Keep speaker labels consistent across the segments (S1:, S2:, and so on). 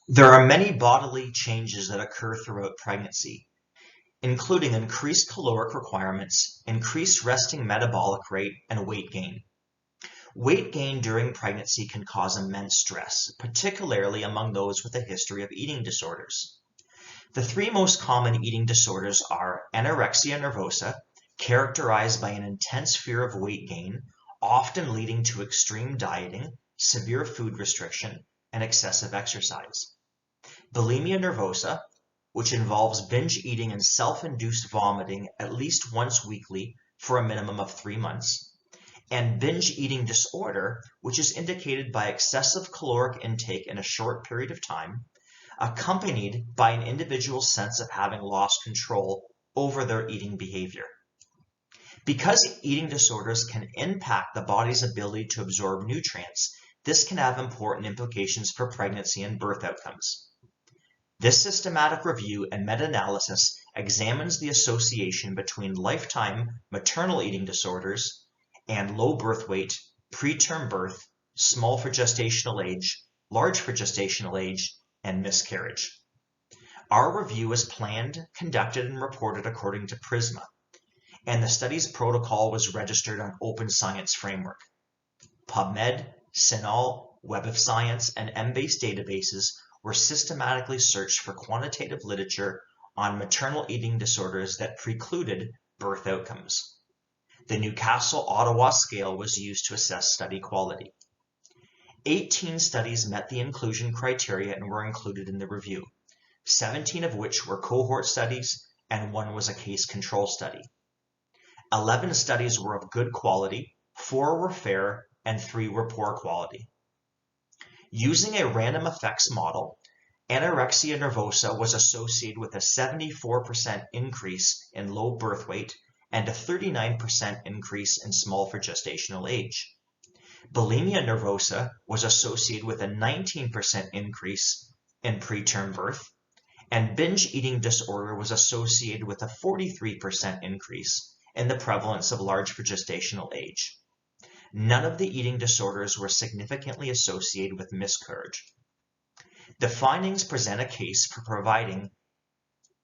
S1: There are many bodily changes that occur throughout pregnancy, including increased caloric requirements, increased resting metabolic rate, and weight gain. Weight gain during pregnancy can cause immense stress, particularly among those with a history of eating disorders. The three most common eating disorders are anorexia nervosa, characterized by an intense fear of weight gain, often leading to extreme dieting, severe food restriction, and excessive exercise. Bulimia nervosa, which involves binge eating and self-induced vomiting at least once weekly for a minimum of 3 months. And binge eating disorder, which is indicated by excessive caloric intake in a short period of time, accompanied by an individual's sense of having lost control over their eating behavior. Because eating disorders can impact the body's ability to absorb nutrients, this can have important implications for pregnancy and birth outcomes. This systematic review and meta-analysis examines the association between lifetime maternal eating disorders and low birth weight, preterm birth, small for gestational age, large for gestational age, and miscarriage. Our review is planned, conducted, and reported according to PRISMA, and the study's protocol was registered on Open Science Framework. PubMed, CINAHL, Web of Science, and Embase databases were systematically searched for quantitative literature on maternal eating disorders that precluded birth outcomes. The Newcastle-Ottawa scale was used to assess study quality. 18 studies met the inclusion criteria and were included in the review, 17 of which were cohort studies and 1 was a case control study. 11 studies were of good quality, 4 were fair, and 3 were poor quality. Using a random effects model, anorexia nervosa was associated with a 74% increase in low birth weight and a 39% increase in small for gestational age. Bulimia nervosa was associated with a 19% increase in preterm birth, and binge eating disorder was associated with a 43% increase in the prevalence of large for gestational age. None of the eating disorders were significantly associated with miscarriage. The findings present a case for providing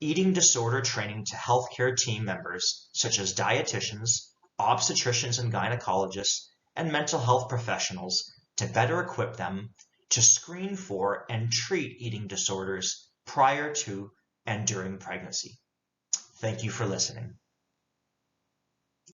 S1: eating disorder training to healthcare team members such as dietitians, obstetricians and gynecologists, and mental health professionals to better equip them to screen for and treat eating disorders prior to and during pregnancy. Thank you for listening.